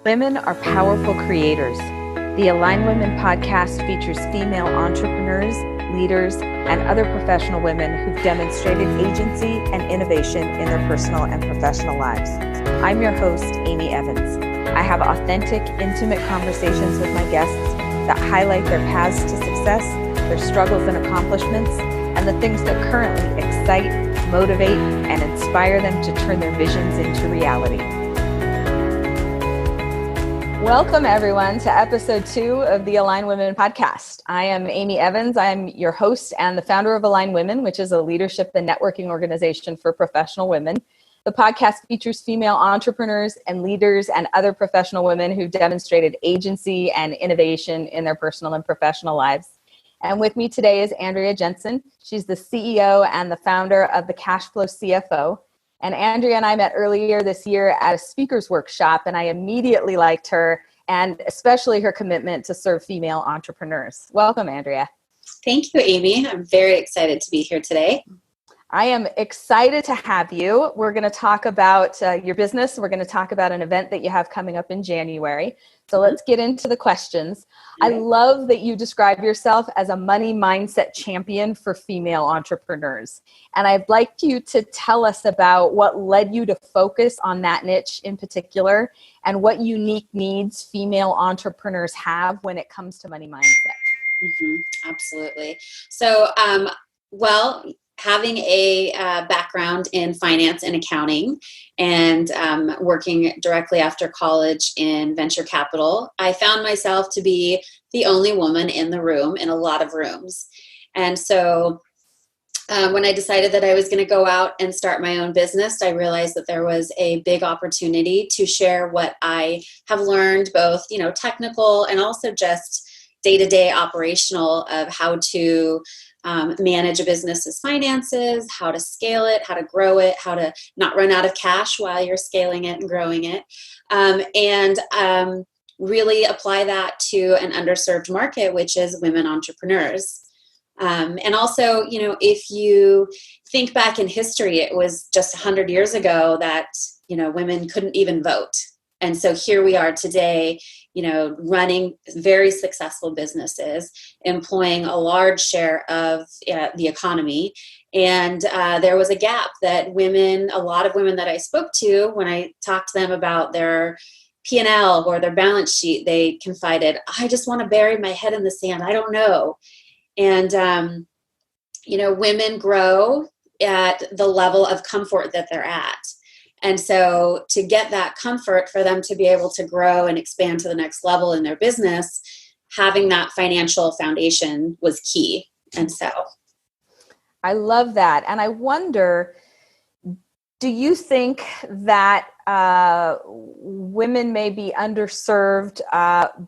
Women are powerful creators. The Align Women podcast features female entrepreneurs, leaders, and other professional women who've demonstrated agency and innovation in their personal and professional lives. I'm your host, Amy Evans. I have authentic, intimate conversations with my guests that highlight their paths to success, their struggles and accomplishments, and the things that currently excite, motivate, and inspire them to turn their visions into reality. Welcome, everyone, to episode 2 of the Align Women podcast. I am Amy Evans. I'm your host and the founder of Align Women, which is a leadership and networking organization for professional women. The podcast features female entrepreneurs and leaders and other professional women who've demonstrated agency and innovation in their personal and professional lives. And with me today is Andrea Jenson. She's the CEO and the founder of the Cashflow CFO. And Andrea and I met earlier this year at a speaker's workshop, and I immediately liked her, and especially her commitment to serve female entrepreneurs. Welcome, Andrea. Thank you, Amy. I'm very excited to be here today. I am excited to have you. We're going to talk about your business. We're going to talk about an event that you have coming up in January. So let's get into the questions. I love that you describe yourself as a money mindset champion for female entrepreneurs. And I'd like you to tell us about what led you to focus on that niche in particular and what unique needs female entrepreneurs have when it comes to money mindset. Absolutely. So, having a background in finance and accounting and working directly after college in venture capital, I found myself to be the only woman in the room, in a lot of rooms. And so when I decided that I was going to go out and start my own business, I realized that there was a big opportunity to share what I have learned, both, technical and also just day-to-day operational of how to manage a business's finances, how to scale it, how to grow it, how to not run out of cash while you're scaling it and growing it, and really apply that to an underserved market, which is women entrepreneurs. And also, if you think back in history, it was just 100 years ago that, women couldn't even vote. And so here we are today, running very successful businesses, employing a large share of the economy. And there was a gap that a lot of women that I spoke to, when I talked to them about their P&L or their balance sheet, they confided, I just want to bury my head in the sand. I don't know. And, women grow at the level of comfort that they're at. And so to get that comfort for them to be able to grow and expand to the next level in their business, having that financial foundation was key. And so I love that. And I wonder, do you think that women may be underserved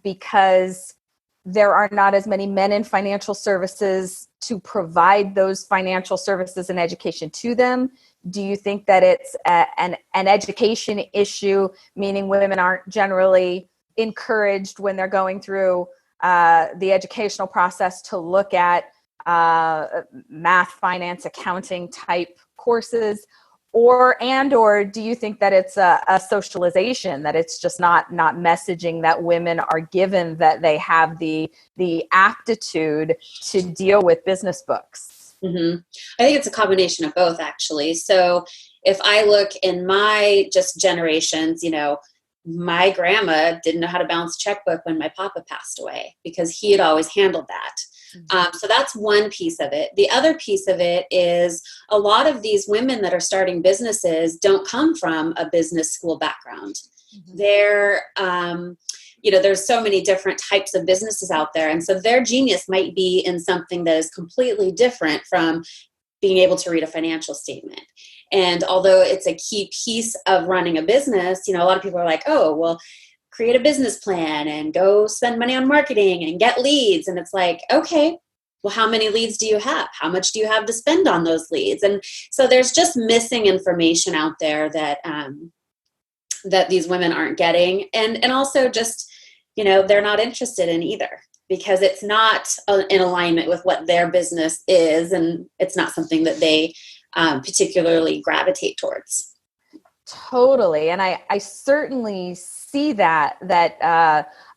because there are not as many men in financial services to provide those financial services and education to them? Do you think that it's an education issue, meaning women aren't generally encouraged when they're going through the educational process to look at math, finance, accounting type courses? Or do you think that it's a socialization, that it's just not messaging that women are given that they have the aptitude to deal with business books? I think it's a combination of both, actually. So if I look in my just generations, my grandma didn't know how to balance a checkbook when my papa passed away because he had always handled that. So that's one piece of it. The other piece of it is a lot of these women that are starting businesses don't come from a business school background. They're there's so many different types of businesses out there. And so their genius might be in something that is completely different from being able to read a financial statement. And although it's a key piece of running a business, a lot of people are like, oh, well, create a business plan and go spend money on marketing and get leads. And it's like, okay, well, how many leads do you have? How much do you have to spend on those leads? And so there's just missing information out there that that these women aren't getting. And also just, they're not interested in either because it's not in alignment with what their business is. And it's not something that they particularly gravitate towards. Totally. And I certainly see that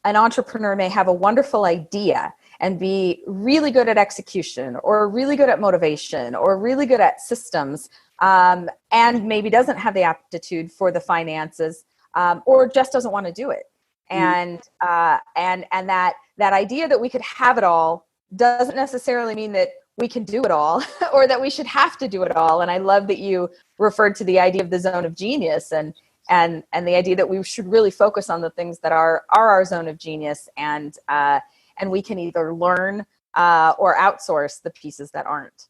an entrepreneur may have a wonderful idea and be really good at execution, or really good at motivation, or really good at systems, and maybe doesn't have the aptitude for the finances, or just doesn't want to do it. And that idea that we could have it all doesn't necessarily mean that we can do it all, or that we should have to do it all. And I love that you referred to the idea of the zone of genius, and the idea that we should really focus on the things that are our zone of genius, and we can either learn or outsource the pieces that aren't.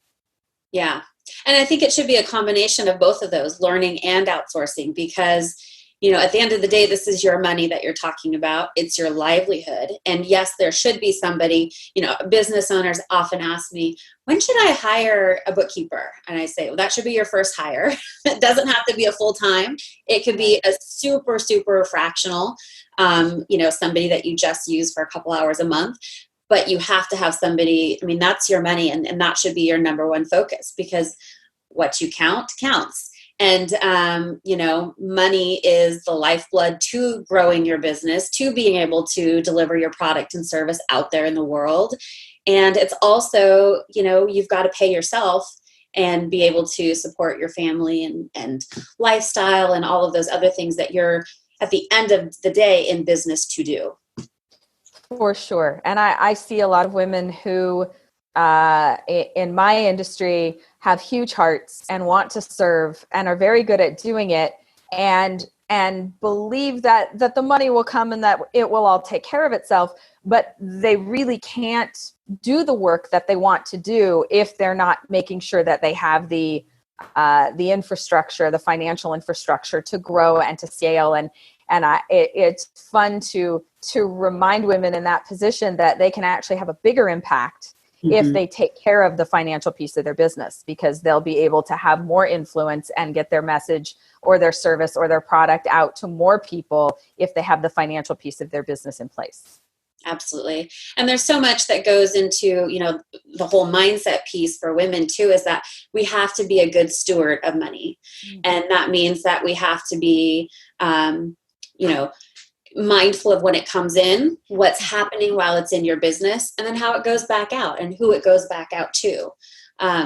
Yeah. And I think it should be a combination of both of those, learning and outsourcing, because, at the end of the day, this is your money that you're talking about. It's your livelihood. And yes, there should be somebody, business owners often ask me, when should I hire a bookkeeper? And I say, well, that should be your first hire. It doesn't have to be a full-time. It could be a super, super fractional, somebody that you just use for a couple hours a month. But you have to have somebody, that's your money, and that should be your number one focus, because what you count counts. And, money is the lifeblood to growing your business, to being able to deliver your product and service out there in the world. And it's also, you've got to pay yourself and be able to support your family and lifestyle and all of those other things that you're at the end of the day in business to do. For sure. And I see a lot of women who, in my industry, have huge hearts and want to serve and are very good at doing it, and believe that the money will come and that it will all take care of itself. But they really can't do the work that they want to do if they're not making sure that they have the infrastructure, the financial infrastructure to grow and to scale. And it's fun to remind women in that position that they can actually have a bigger impact if they take care of the financial piece of their business, because they'll be able to have more influence and get their message or their service or their product out to more people if they have the financial piece of their business in place. Absolutely. And there's so much that goes into, the whole mindset piece for women too, is that we have to be a good steward of money. Mm-hmm. And that means that we have to be, mindful of when it comes in, what's happening while it's in your business, and then how it goes back out and who it goes back out to.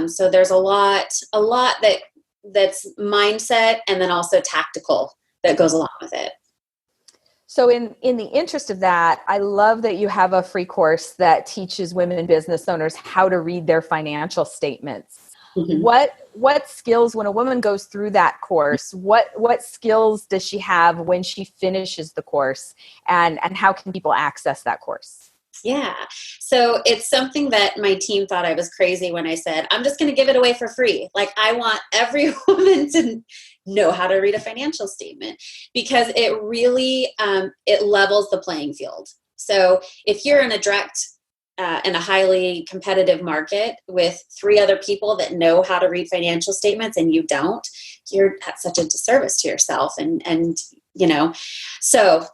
So there's a lot that's mindset, and then also tactical that goes along with it. So in the interest of that, I love that you have a free course that teaches women and business owners how to read their financial statements. Mm-hmm. What skills, when a woman goes through that course, what skills does she have when she finishes the course, and how can people access that course? Yeah. So it's something that my team thought I was crazy when I said, I'm just going to give it away for free. Like, I want every woman to know how to read a financial statement, because it really, it levels the playing field. So if you're in a highly competitive market with 3 other people that know how to read financial statements and you don't, you're at such a disservice to yourself. So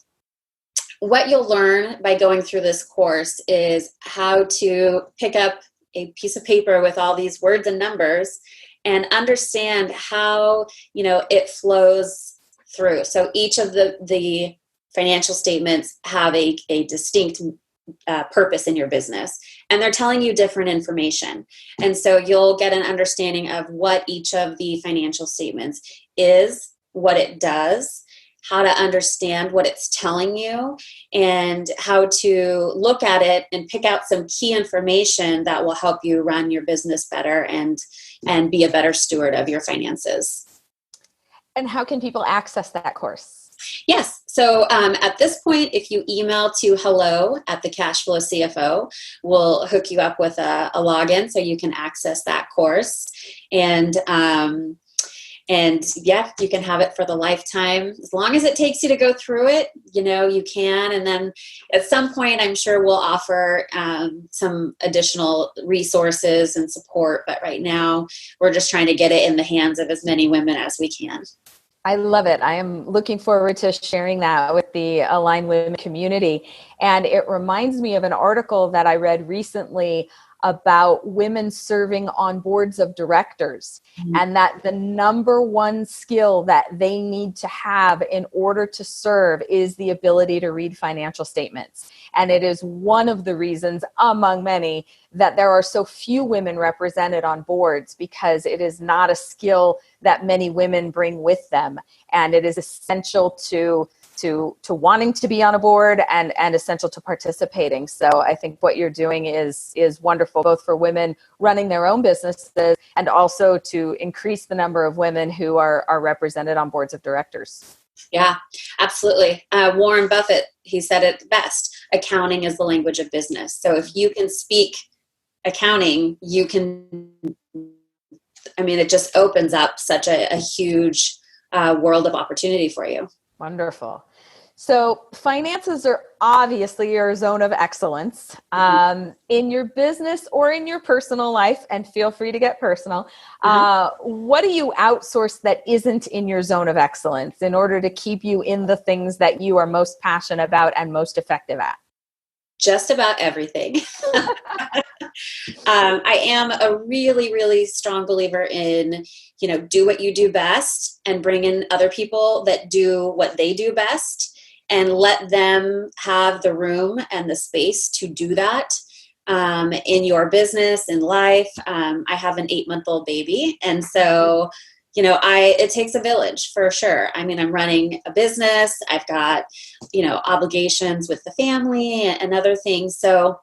what you'll learn by going through this course is how to pick up a piece of paper with all these words and numbers and understand how, it flows through. So each of the financial statements have a distinct purpose in your business, and they're telling you different information. And so you'll get an understanding of what each of the financial statements is, what it does, how to understand what it's telling you, and how to look at it and pick out some key information that will help you run your business better and be a better steward of your finances. And how can people access that course? Yes. So at this point, if you email to hello@thecashflowcfo, we'll hook you up with a login so you can access that course. And yeah, you can have it for the lifetime. As long as it takes you to go through it, you can. And then at some point, I'm sure we'll offer some additional resources and support. But right now, we're just trying to get it in the hands of as many women as we can. I love it. I am looking forward to sharing that with the Aligned Women community. And it reminds me of an article that I read recently about women serving on boards of directors, and that the number one skill that they need to have in order to serve is the ability to read financial statements. And it is one of the reasons, among many, that there are so few women represented on boards, because it is not a skill that many women bring with them. And it is essential to wanting to be on a board, and essential to participating. So I think what you're doing is wonderful, both for women running their own businesses and also to increase the number of women who are represented on boards of directors. Yeah, absolutely. Warren Buffett, he said it best: accounting is the language of business. So if you can speak accounting, you can, it just opens up such a huge world of opportunity for you. Wonderful. So finances are obviously your zone of excellence in your business or in your personal life, and feel free to get personal. What do you outsource that isn't in your zone of excellence in order to keep you in the things that you are most passionate about and most effective at? Just about everything. I am a really, really strong believer in, do what you do best and bring in other people that do what they do best, and let them have the room and the space to do that in your business, in life. I have an 8-month-old baby. And so, it takes a village for sure. I'm running a business. I've got, obligations with the family and other things. So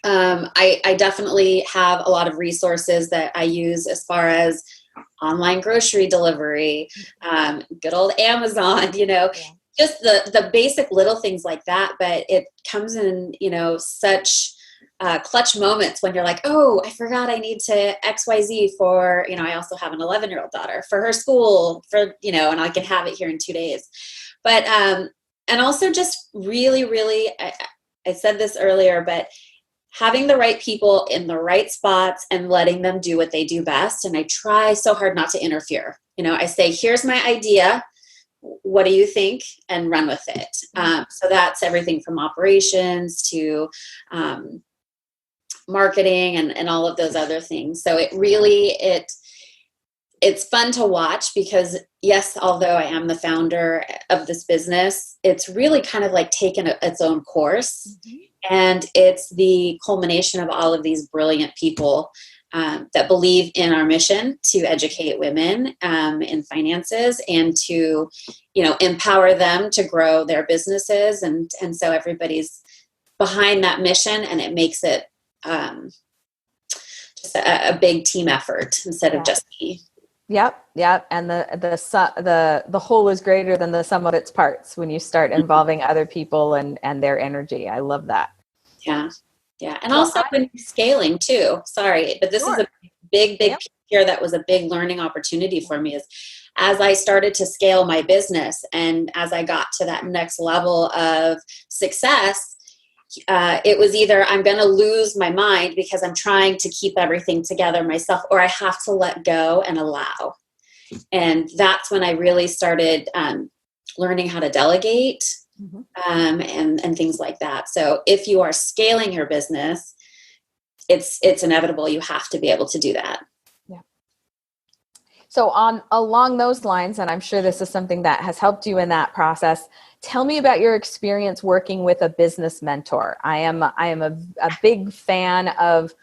I definitely have a lot of resources that I use as far as online grocery delivery, good old Amazon, just the basic little things like that. But it comes in, such clutch moments when you're like, oh, I forgot I need to XYZ for, I also have an 11-year-old daughter for her school and I can have it here in 2 days. But, and also just really, really, I said this earlier, but having the right people in the right spots and letting them do what they do best. And I try so hard not to interfere. I say, here's my idea. What do you think? And run with it. So that's everything from operations to marketing and all of those other things. So it really, it's fun to watch because, yes, although I am the founder of this business, it's really kind of like taken its own course. And it's the culmination of all of these brilliant people that believe in our mission to educate women in finances and to, empower them to grow their businesses. And so everybody's behind that mission, and it makes it just a big team effort instead of just me. Yep. And the whole is greater than the sum of its parts when you start involving other people and their energy. I love that. Yeah. And also when you're scaling too, sorry, but this is a big piece here that was a big learning opportunity for me, is as I started to scale my business and as I got to that next level of success, it was either I'm going to lose my mind because I'm trying to keep everything together myself, or I have to let go and allow. And that's when I really started learning how to delegate and things like that. So if you are scaling your business, it's inevitable. You have to be able to do that. Yeah. So along those lines, and I'm sure this is something that has helped you in that process, tell me about your experience working with a business mentor. I am a big fan of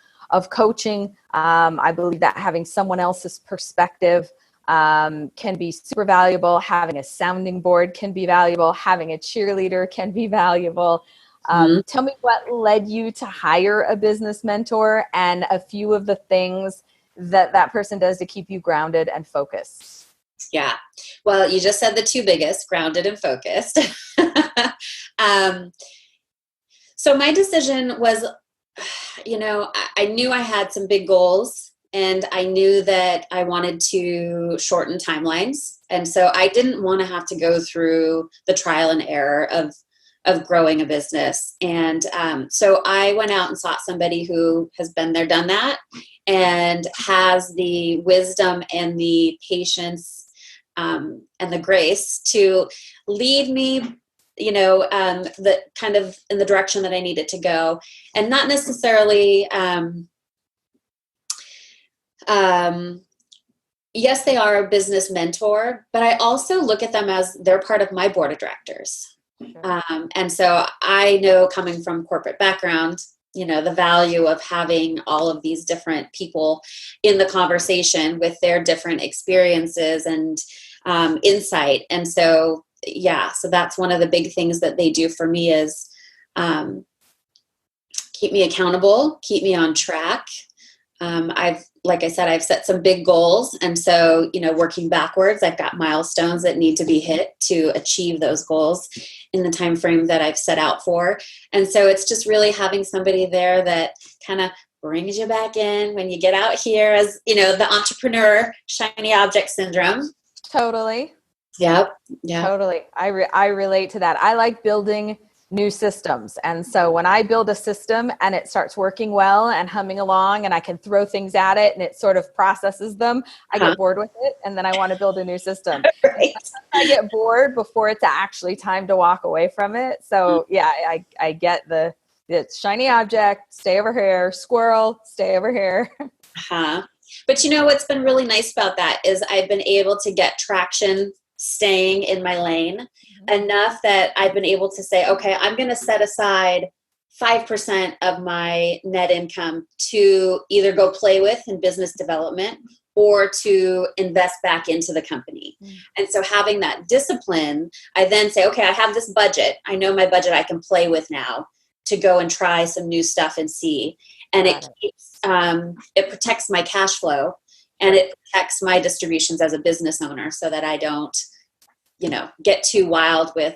coaching. I believe that having someone else's perspective can be super valuable. Having a sounding board can be valuable. Having a cheerleader can be valuable. Tell me what led you to hire a business mentor and a few of the things that person does to keep you grounded and focused. Yeah. Well, you just said the two biggest, grounded and focused. So my decision was, I knew I had some big goals, and I knew that I wanted to shorten timelines. And so I didn't want to have to go through the trial and error of growing a business. And so I went out and sought somebody who has been there, done that, and has the wisdom and the patience and the grace to lead me the kind of in the direction that I needed to go, and not necessarily, yes, they are a business mentor, but I also look at them as they're part of my board of directors. Sure. And so I know, coming from corporate background, the value of having all of these different people in the conversation with their different experiences and insight. And so, so that's one of the big things that they do for me is keep me accountable, keep me on track. Like I said, I've set some big goals. And so, working backwards, I've got milestones that need to be hit to achieve those goals in the time frame that I've set out for. And so it's just really having somebody there that kind of brings you back in when you get out here as, the entrepreneur shiny object syndrome. Totally. Yep. Totally. I relate to that. I like building new systems. And so when I build a system and it starts working well and humming along and I can throw things at it and it sort of processes them, I get bored with it. And then I want to build a new system. Right. I get bored before it's actually time to walk away from it. So I get the shiny object, stay over here, squirrel, stay over here. But what's been really nice about that is I've been able to get traction staying in my lane enough that I've been able to say, okay, I'm going to set aside 5% of my net income to either go play with in business development or to invest back into the company. And so having that discipline, I then say, okay, I have this budget. I know my budget I can play with now to go and try some new stuff and see. And it protects my cash flow and it protects my distributions as a business owner so that I don't, get too wild with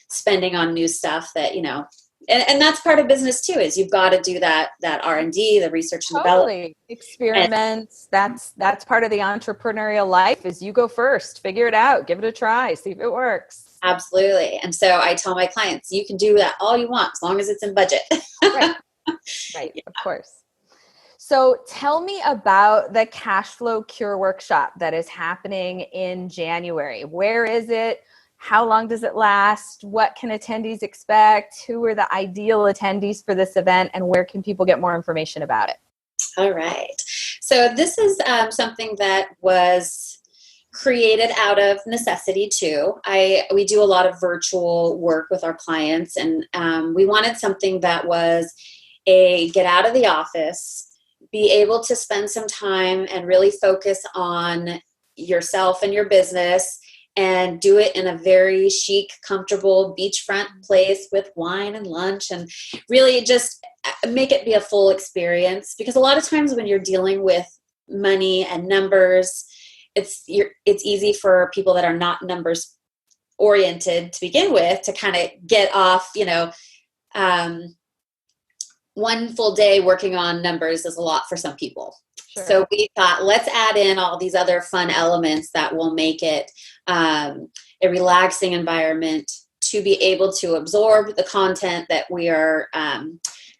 spending on new stuff that, and that's part of business too, is you've got to do that R&D, the research and development. Experiments. That's part of the entrepreneurial life is you go first, figure it out, give it a try, see if it works. Absolutely. And so I tell my clients, you can do that all you want, as long as it's in budget. Right. Of course. So tell me about the Cash Flow Cure workshop that is happening in January. Where is it? How long does it last? What can attendees expect? Who are the ideal attendees for this event? And where can people get more information about it? All right. So this is something that was created out of necessity too. We do a lot of virtual work with our clients, and we wanted something that was a get out of the office, be able to spend some time and really focus on yourself and your business and do it in a very chic, comfortable beachfront place with wine and lunch, and really just make it be a full experience. Because a lot of times when you're dealing with money and numbers, it's easy for people that are not numbers oriented to begin with to kind of get off, one full day working on numbers is a lot for some people. Sure. So we thought, let's add in all these other fun elements that will make it a relaxing environment to be able to absorb the content that we are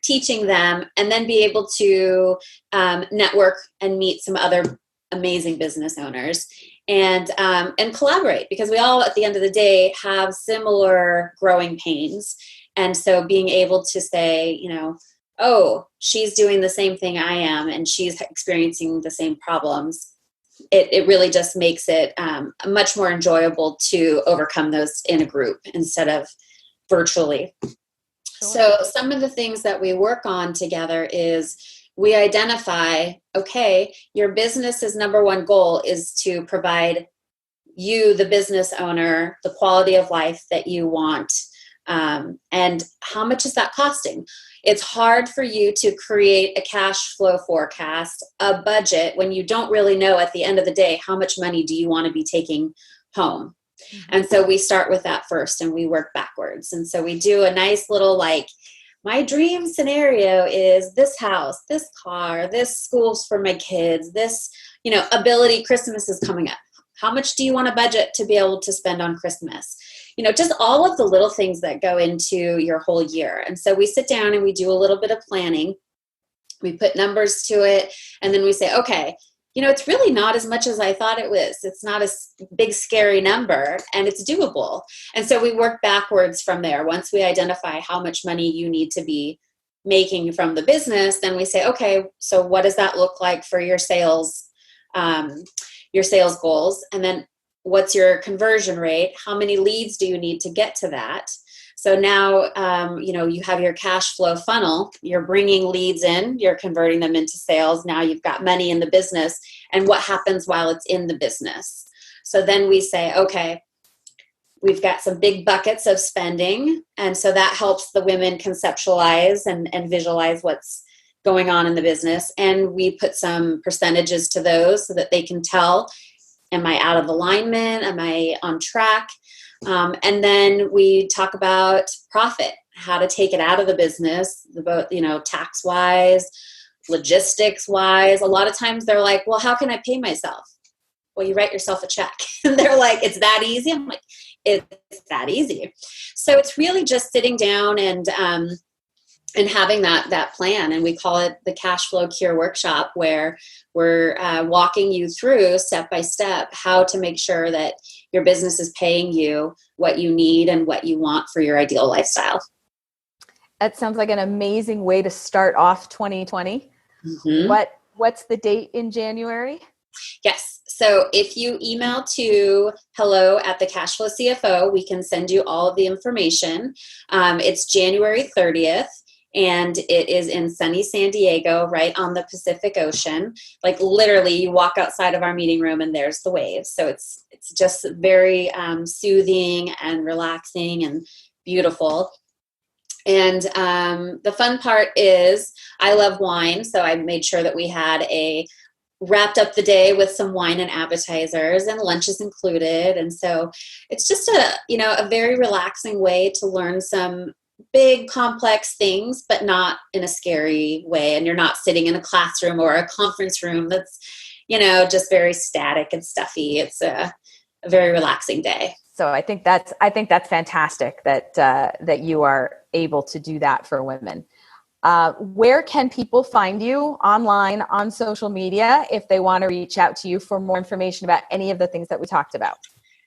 teaching them, and then be able to network and meet some other amazing business owners and collaborate, because we all, at the end of the day, have similar growing pains. And so being able to say, oh, she's doing the same thing I am, and she's experiencing the same problems, it really just makes it much more enjoyable to overcome those in a group instead of virtually. Sure. So some of the things that we work on together is we identify, okay, your business's number one goal is to provide you, the business owner, the quality of life that you want. And how much is that costing? It's hard for you to create a cash flow forecast, a budget, when you don't really know at the end of the day, how much money do you want to be taking home? Mm-hmm. And so we start with that first and we work backwards. And so we do a nice little, my dream scenario is this house, this car, this schools for my kids, this, ability. Christmas is coming up. How much do you want to budget to be able to spend on Christmas? Just all of the little things that go into your whole year. And so we sit down and we do a little bit of planning. We put numbers to it. And then we say, okay, it's really not as much as I thought it was. It's not a big, scary number, and it's doable. And so we work backwards from there. Once we identify how much money you need to be making from the business, then we say, okay, so what does that look like for your sales goals? And then what's your conversion rate? How many leads do you need to get to that? So now, you have your cash flow funnel. You're bringing leads in, you're converting them into sales. Now you've got money in the business, and what happens while it's in the business? So then we say, okay, we've got some big buckets of spending. And so that helps the women conceptualize and visualize what's going on in the business. And we put some percentages to those so that they can tell, am I out of alignment? Am I on track? And then we talk about profit, how to take it out of the business, both, tax-wise, logistics-wise. A lot of times they're like, well, how can I pay myself? Well, you write yourself a check. And they're like, it's that easy? I'm like, it's that easy. So it's really just sitting down and having that plan. And we call it the Cash Flow Cure Workshop, where we're walking you through step by step how to make sure that your business is paying you what you need and what you want for your ideal lifestyle. That sounds like an amazing way to start off 2020. Mm-hmm. What's the date in January? Yes. So if you email to hello@thecashflowcfo, we can send you all of the information. It's January 30th. And it is in sunny San Diego, right on the Pacific Ocean. Like literally, you walk outside of our meeting room and there's the waves. So it's just very soothing and relaxing and beautiful. And the fun part is I love wine. So I made sure that we had wrapped up the day with some wine and appetizers, and lunch is included. And so it's just a very relaxing way to learn some big complex things, but not in a scary way. And you're not sitting in a classroom or a conference room that's, just very static and stuffy. It's a very relaxing day. So I think that's fantastic that you are able to do that for women. Where can people find you online, on social media, if they want to reach out to you for more information about any of the things that we talked about?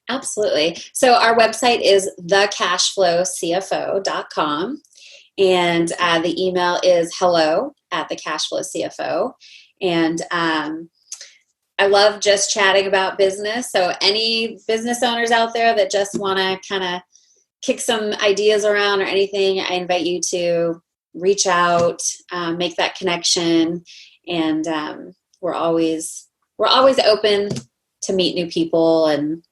Absolutely. So our website is thecashflowcfo.com, and the email is hello@thecashflowcfo. And I love just chatting about business. So any business owners out there that just want to kind of kick some ideas around or anything, I invite you to reach out, make that connection. And we're always open to meet new people. And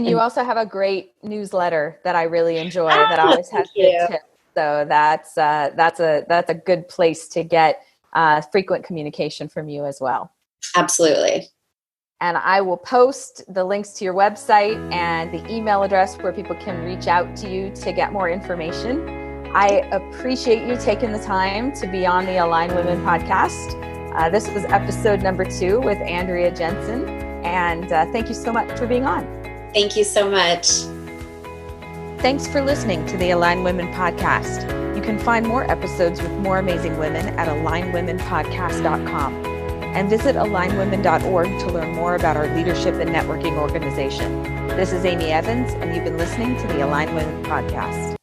you also have a great newsletter that I really enjoy that always has good tips. So that's a good place to get frequent communication from you as well. Absolutely. And I will post the links to your website and the email address where people can reach out to you to get more information. I appreciate you taking the time to be on the Align Women podcast. This was episode number 2 with Andrea Jenson. And thank you so much for being on. Thank you so much. Thanks for listening to the Align Women podcast. You can find more episodes with more amazing women at alignwomenpodcast.com and visit alignwomen.org to learn more about our leadership and networking organization. This is Amy Evans, and you've been listening to the Align Women podcast.